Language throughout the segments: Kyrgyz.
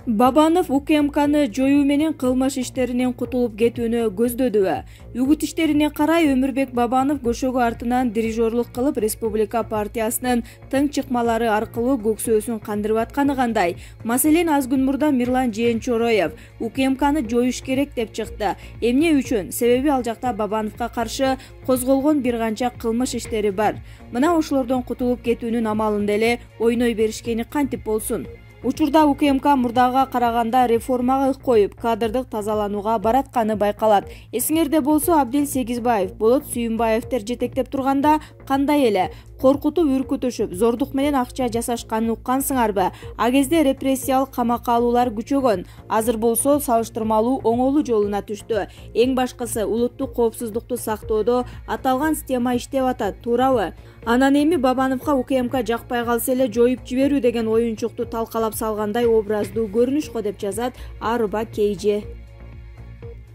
Бабанов УКМКны жоюу менен кылмыш иштеринен кутулуп кетүүнү көздөдүбү? Үгүт иштерине карай Өмүрбек Бабанов көшөгө артынан дирижерлук кылып Республика партиясынын тың чыкмалары аркылуу көксөөсүн кандырып атканы кандай? Маселен, аз күн мурда Мирлан Жээнчороев УКМКны жоюш керек деп чыкты. Эмне үчүн? Себеби ал жакта Бабановго каршы козголгон бир канча кылмыш иштери бар. Мына ошолордон кутулуп кетүүнүн амалында эле ойной беришкени кантип болсун? Учурда УКМК мурдага караганда реформага ык коюп, кадрдык тазаланууга баратканы байкалат. Эсиңерде болсо, Абдел Сегизбаев, Болот Сүйүнбаевдер жетектеп турганда кандай эле коркутуп үркүтүшүп, зордук менен акча жасашканын уккансыңарбы? А кезде репрессиялык камакка алуулар күчөгөн. Азыр болсо салыштырмалуу оңолуу жолуна түштү. Эң башкысы, улуттук коопсуздукту сактоодо аталган система иштеп атат, туурабы? Анан эми Бабановго УКМК жакпай калса эле жоюп жиберүү деген оюнчукту талкалап салгандай образдуу көрүнүш го, деп жазат Арыба Кейже.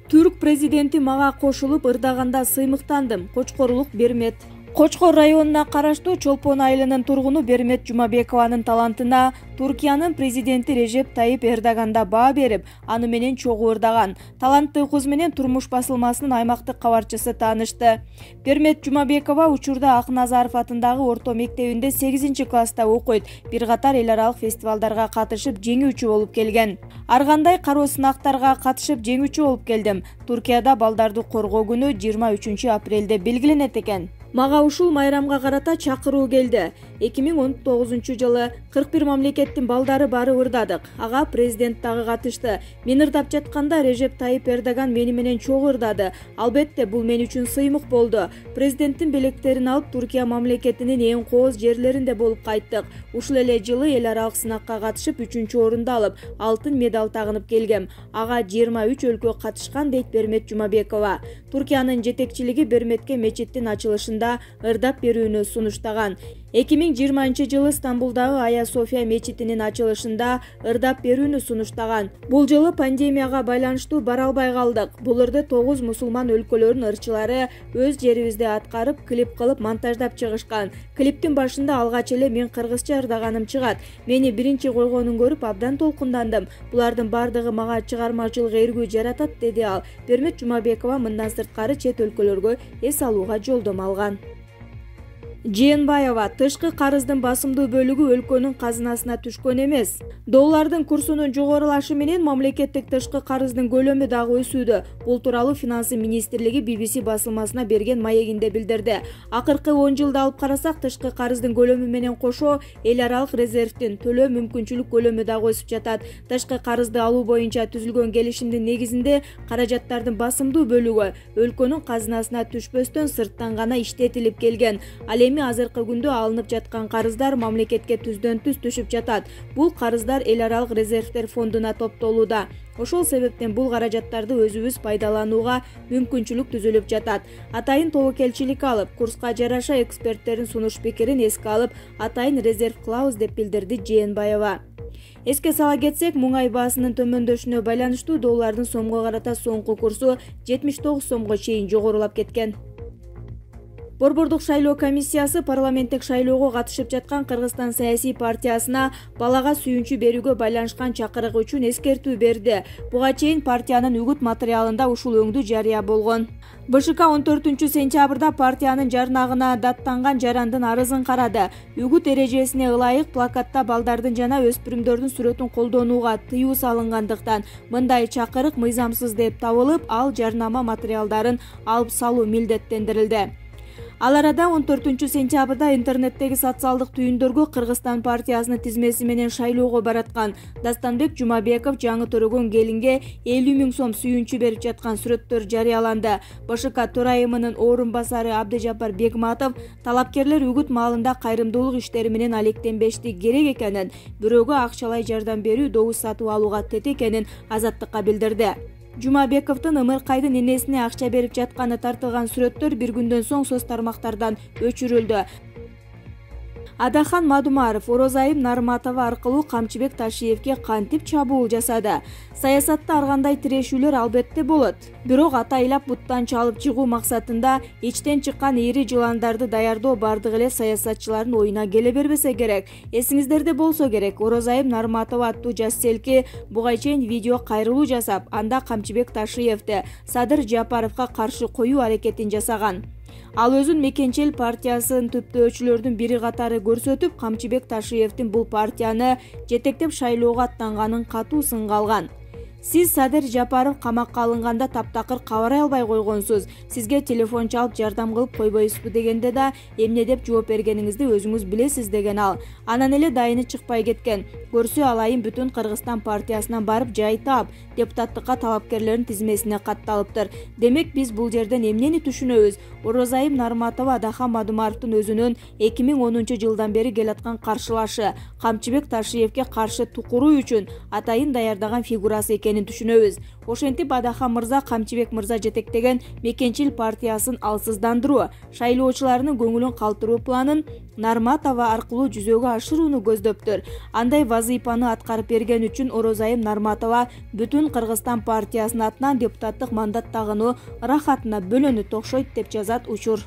Түрк президенти мага кошулуп ырдаганда сыймыктандым. Кочкорлук Бермет. Кочкор районуна караштуу Чолпон айылынын тургуну Бермет Жумабекованын талантына Туркиянын президенти Режеп Тайип Эрдоганда баа берип, аны менен чогуу ырдаган. Таланттуу кыз менен Турмуш басылмасынын аймактык кабарчысы таанышты. Бермет Жумабекова учурда Акназаров атындагы орто мектебинде 8-класста окуйт. Бир катар эл аралык фестивалдарга катышып, жеңүүчү болуп келген. Ар кандай кароо сынактарга катышып, жеңүүчү болуп келдим. Туркияда балдарды коргоо күнү 23-апрелде белгиленет экен. Мага ушул майрамга карата чакыруу келди. 2019-жылы 41 мамлекеттин балдары бары ырдадык. Ага президент дагы катышты. Мен ырдап жатканда Режеп Тайип Эрдоган мени менен чогуу ырдады. Албетте, бул мен үчүн сыймык болду. Президенттин белектерин алып, Туркия мамлекетинин эң кооз жерлеринде болуп кайттык. Ушул эле жылы эл аралык сынакка катышып, 3-орунду алып, алтын медаль тагынып келгем. Ага 23 өлкө катышкан, дейт Бермет Жумабекова. Туркиянын жетекчилиги Берметке мечиттин ачылышында ырдап берүүнү сунуштаган. 2020-жылы Стамбулдагы Ая София мечитинин ачылышында ырдап берүүнү сунуштаган. Бул жылы пандемияга байланыштуу бара албай калдык. Бул ырды 9 мусулман өлкөлөрүнүн ырчылары өз жерибизде аткарып, клип кылып монтаждап чыгышкан. Клиптин башында алгач эле мен кыргызча ырдаганым чыгат. Мени биринчи койгонун көрүп абдан толкундандым. Булардын бардыгы мага чыгармачылык эргүү жаратат, деди ал. Бермет Жумабекова мындан сырткары чет өлкөлөргө эс алууга жолдомо алган. Жээнбаева: тышкы карыздын басымдуу бөлүгү өлкөнүн казынасына түшкөн эмес. Доллардын курсунун жогорулашы менен мамлекеттик тышкы карыздын көлөмү дагы өсүүдө. Бул тууралуу Финансы министрлиги BBC басылмасына берген маегинде билдирди. Акыркы 10 жылда алып карасак, тышкы карыздын көлөмү менен кошо эл аралык резервдин төлөө мүмкүнчүлүк көлөмү дагы өсүп жатат. Тышкы карызды алуу боюнча түзүлгөн келишимдин негизинде каражаттардын басымдуу бөлүгү өлкөнүн казынасына түшпөстөн сырттан гана иштетилип келген. Ал эми азыркы күндө алынып жаткан карыздар мамлекетке түздөн-түз түшүп жатат. Бул карыздар эл аралык резервдер фондуна топтолууда. Ошол себептен бул каражаттарды өзүбүз пайдаланууга мүмкүнчүлүк түзүлүп жатат. Атайын тобокелчилик алып, курска жараша эксперттердин сунуш пикирин эске алып, атайын резерв кылабыз, деп билдирди Жээнбаева. Эске сала кетсек, муңай баасынын төмөндөшүнө байланыштуу доллардын сомго карата соңку курсу 79 сомго чейин жогорулап кеткен. Борбордук шайлоо комиссиясы парламенттик шайлоого катышып жаткан Кыргызстан саясий партиясына балага сүйүнчү берүүгө байланышкан чакырык үчүн эскертүү берди. Буга чейин партиянын үгүт материалында ушул өңдүү жарыя болгон. БШК 14-сентябрда партиянын жарнагына даттанган жарандын арызын карады. Үгүт эрежесине ылайык плакатта балдардын жана өспүрүмдөрдүн сүрөтүн колдонууга тыюу салынгандыктан мындай чакырык мыйзамсыз деп табылып, ал жарнама материалдарын алып салуу милдеттендирилди. Ал арада 14-сентябрда интернеттеги социалдык түйүндөргө Кыргызстан партиясынын тизмеси менен шайлоого бараткан Дастанбек Жумабеков жаңы төрөгөн келинге 50 000 сом сүйүнчү берип жаткан сүрөттөр жарыяланды. БШК төрайымынын орун басары Абдыжапар Бегматов талапкерлер үгүт маалында кайрымдуулук иштери менен алектенбешти керек экенин, бирөөгө акчалай жардам берүү, добуш сатып алууга тет экенин Азаттыкка билдирди. Жумабековдун Ымыркайдын энесине акча берип жатканы тартылган сүрөттөр бир күндөн соң соц тармактардан өчүрүлдү. Адахан Мадумаров Орозайым Нарматова аркылуу Камчыбек Ташиевке кантип чабуул жасады? Саясатта ар кандай тирешүүлөр албетте болот. Бирок атайлап буттан чалып чыгуу максатында ичтен чыккан ири жыландарды даярдоо бардык эле саясатчылардын оюна келе бербесе керек. Эсиңиздерде болсо керек, Орозайым Нарматова аттуу жаш селки буга чейин видео кайрылуу жасап, анда Камчыбек Ташиевди Садыр Жапаровго каршы коюу аракетин жасаган. Ал өзүн Мекенчил партиясын түптөөчүлөрдүн бири катары көрсөтүп, Камчыбек Ташиевдин бул партияны жетектеп шайлоого аттанганын катуу сынга алган. Сиз Садыр Жапаров камакка алынганда таптакыр кабарай албай койгонсуз. Сизге телефон чалып жардам кылып койбойсузбу дегенде да эмне деп жооп бергениңизди өзүңүз билесиз деген ал. Анан эле дайыны чыкпай кеткен. Көрсө алайын бүтүн Кыргызстан партиясынан барып жай таап, депутаттыкка талапкерлердин тизмесине катталыптыр. Демек биз бул жерден эмнени түшүнөбүз? Орозайым Нарматова Адахан Мадумаровдун өзүнүн 2010-жылдан бери келаткан каршылашы, Камчыбек Ташиевке каршы тукуруу үчүн атайын даярдаган фигурасы экенин түшүнөбүз. Ошентип Адахан мырза Камчыбек мырза жетектеген Мекенчил партиясын алсыздандыруу, шайлоочулардын көңүлүн калтыруу планын Нарматова аркылуу жүзөгө ашырууну көздөптүр. Андай вазыйпаны аткарып берген үчүн Орозайым Нарматова бүтүн Кыргызстан партиясынын атынан депутаттык мандат тагынуу рахатына бөлөнүп окшойт деп жазат учур.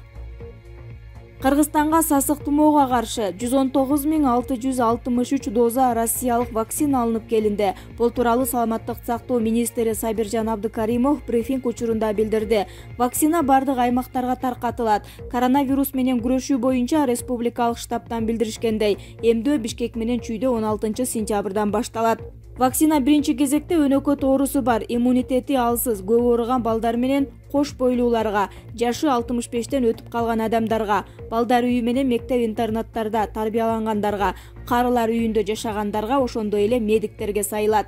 Кыргызстанга сасык тумоого каршы 119.663 доза россиялык вакцина алынып келинди. Бул тууралуу Саламаттык сактоо министри Сабиржан Абдыкаримов брифинг учурунда билдирди. Вакцина бардык аймактарга таркатылат. Коронавирус менен күрөшүү боюнча республикалык штабтан билдиришкендей, эмдөө Бишкек менен Чүйдө 16-сентябрдан башталат. Вакцина биринчи кезекте өнөкөт оорусу бар, иммунитети алсыз, көп ооруган балдар менен кош бойлууларга, жашы 65-тен өтүп калган адамдарга, балдар үйү менен мектеп-интернаттарда тарбиялангандарга, карылар үйүндө жашагандарга, ошондой эле медиктерге сайылат.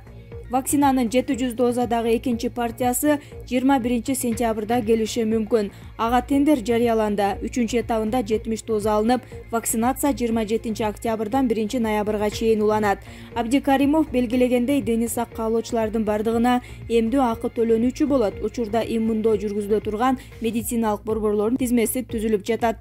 Вакцинанын 700 дозадагы экинчи партиясы 21-сентябрда келиши мүмкүн. Ага тендер жарыяланды. 3-этабында 70 доза алынып, вакцинация 27-октябрдан 1-ноябрга чейин уланат. Абдикаримов белгилегендей, дени сакка алуучулардын бардыгына эмдөө акы төлөнүүчү болот. Учурда иммундоо жүргүзүлө турган медициналык борборлордун тизмеси түзүлүп жатат.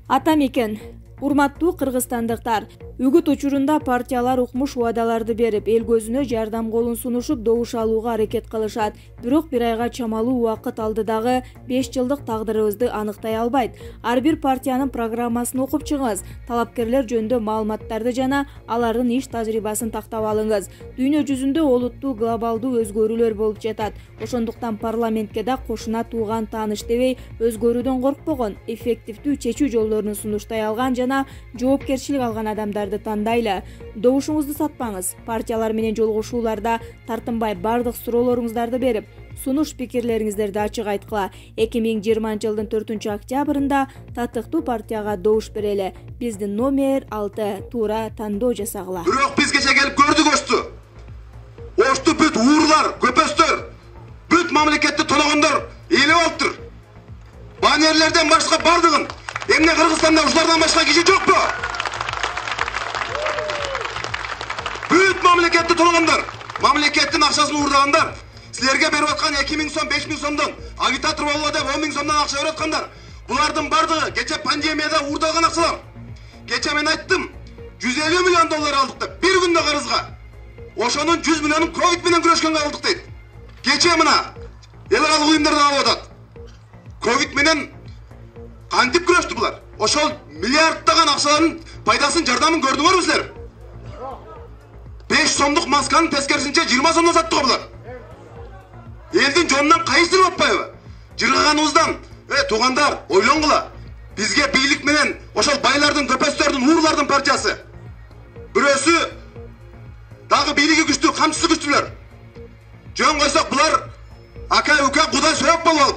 Атамекен. Урматтуу кыргызстандыктар, үгүт учурунда партиялар укмуш убадаларды берип, эл көзүнө жардам колун сунушуп, добуш алууга аракет кылышат. Бирок бир айга чамалуу убакыт алды дагы 5 жылдык тагдырыбызды аныктай албайт. Ар бир партиянын программасын окуп чыгыңыз, талапкерлер жөнүндө маалыматтарды жана алардын иш тажрыйбасын тактап алыңыз. Дүйнө жүзүндө олуттуу глобалдуу өзгөрүүлөр болуп жатат. Ошондуктан парламентке да кошуна тууган тааныш дебей, өзгөрүүдөн коркпогон, эффективдүү чечүү жолдорун сунуштай алган жана жоопкерчилик алган адамдарды тандайлы. Добушуңузду сатпаңыз. Партиялар менен жолугушууларда тартынбай бардык суроолоруңуздарды берип, сунуш пикирлериңиздерди ачык айткыла. 2020-жылдын 4-октябрында татыктуу партияга добуш берели. Биздин номер 6 туура тандоо жасагыла. Бирок биз кече келип көрдүк Ошту. Ошту бүт уурлар, көпөстөр, бүт мамлекетти тоногондор ээлеп алыптыр. Банерлерден башка бардыгын. Эмне Кыргызстанда ушулардан башка киши жокпу? Бүт мамлекетти тоногондор, мамлекеттин акчасын уурдагандар, силерге берип аткан 2000 сом, 5000 сомдон агитатор болуп деп 10 000 сомдон акча берип аткандар. Булардын бардыгы кече пандемияда уурдалган акчалар. Кече мен айттым, 150 миллион доллар алдык деп, бир күндө карызга. Ошонун 100 миллионун ковид менен күрөшкөнгө алдык дейт. Кече мына эл аралык уюмдардан алып атат. Ковид менен кантип күрөштү булар? Ошол миллиарддаган акчалардын пайдасын, жардамын көрдүңөрбү силер? 5 сомдук масканын тескерисинче 20 сомдон сатты го булар. Элдин жонунан кайсыр атпайбы? Жыргаганыбыздан, туугандар, ойлонгула. Бизге бийлик менен ошол байлардын, көпөстөрдүн, уурлардын партиясы. Бирөөсү дагы бийлиги күчтүү, камчысы күчтүүлөр. Жөн койсок булар ака-ука, кудай сөйөп болуп алып,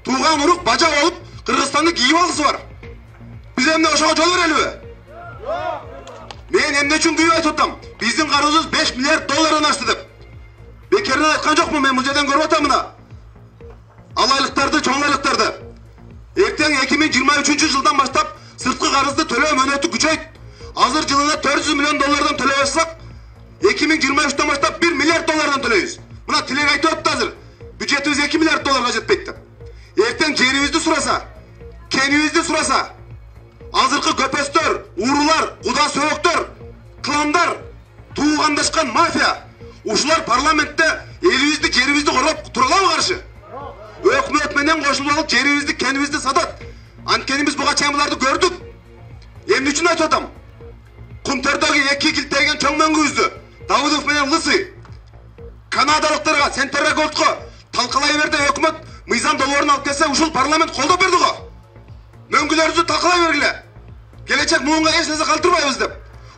тууган урук бажа болуп, Кыргызстанды кийип алгысы бар. Биз эмне ошого жол берелиби? Мен эмне үчүн күйүп айтып атам? Биздин карызыбыз 5 миллиард доллардан ашты деп. Бекерден айткан жокмун, мен бул жерден көрүп атам мына. Алайлыктарды, чоңайлыктарды. Эртең 2023-жылдан баштап сырткы карызды төлөө мөөнөтү күчөйт. Азыр жылына 400 миллион доллардан төлөп атсак, 2023-төн баштап 1 миллиард доллардан төлөйбүз. Мына тилек айтып атты азыр. Бюджетибиз 2 миллиард долларга жетпейт деп. Эртең жерибизди сураса, кенибизди сураса, азыркы көпөстөр, уурулар, куда сөөктөр, кландар, туугандашкан мафия. Ушулар парламентте элибизди, жерибизди коргоп туралабы каршы? Өкмөт менен кошулуп алып жерибизди, кенибизди сатат. Анткени биз буга чейин буларды көрдүк. Эмне үчүн айтып атам? Кумтөрдөгү 2 килтеген чоң мөңгүбүздү Давыдов менен Лысый канадалыктарга, Сентерра Голдко талкалай берди. Өкмөт мыйзам долбоорун алып келсе, ушул парламент колдоп берди го. Мөңгүлөрүбүздү талкалай бергиле. Келечек муунга эч нерсе калтырбайбыз деп.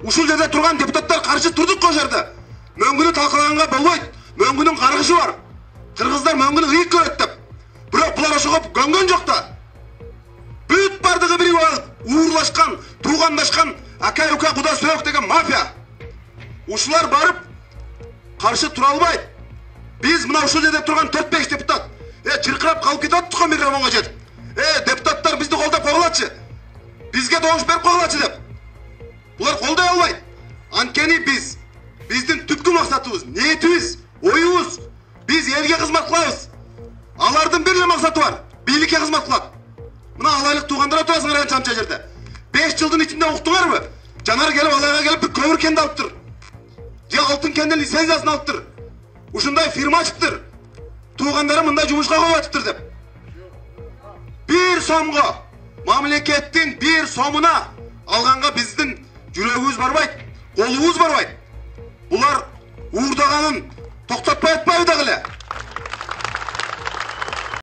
Ушул жерде турган депутаттар каршы турдук го жерде. Мөңгүнү талкалаганга болбойт. Мөңгүнүн каргышы бар. Кыргыздар мөңгүнү ыйык көрөт деп. Бирок булар ошого көнгөн жок да. Бүт бардыгы бирип алып, уурлашкан, туугандашкан, ака-ука куда сөөк деген мафия. Ушулар барып каршы тура албайт. Биз мына ушул жерде турган 4-5 депутат чыркырап калып кетип аттык го микрофонго жетип. Депутаттар бизди колдоп койгулачы. Бизге добуш берип койгулачы деп. Булар колдой албайт. Анткени биздин түпкү максатыбыз, ниетибиз, оюбуз, биз элге кызмат кылабыз. Алардын бир эле максаты бар, бийликке кызмат кылат. Мына алайлык туугандар отурасыңар чамча жерде. 5 жылдын ичинде уктуңарбы? Жанар келип алайга келип бир көмүр кенди алыптыр. Же алтын кендин лицензиясын алыптыр. Ушундай фирма ачыптыр. Туугандары мындай жумушка коюп атыптыр деп. 1 сомго, мамлекеттин 1 сомуна алганга биздин жүрөгүбүз барбайт, колубуз барбайт. Булар уурдаганын токтотпай атпайбы дагы эле?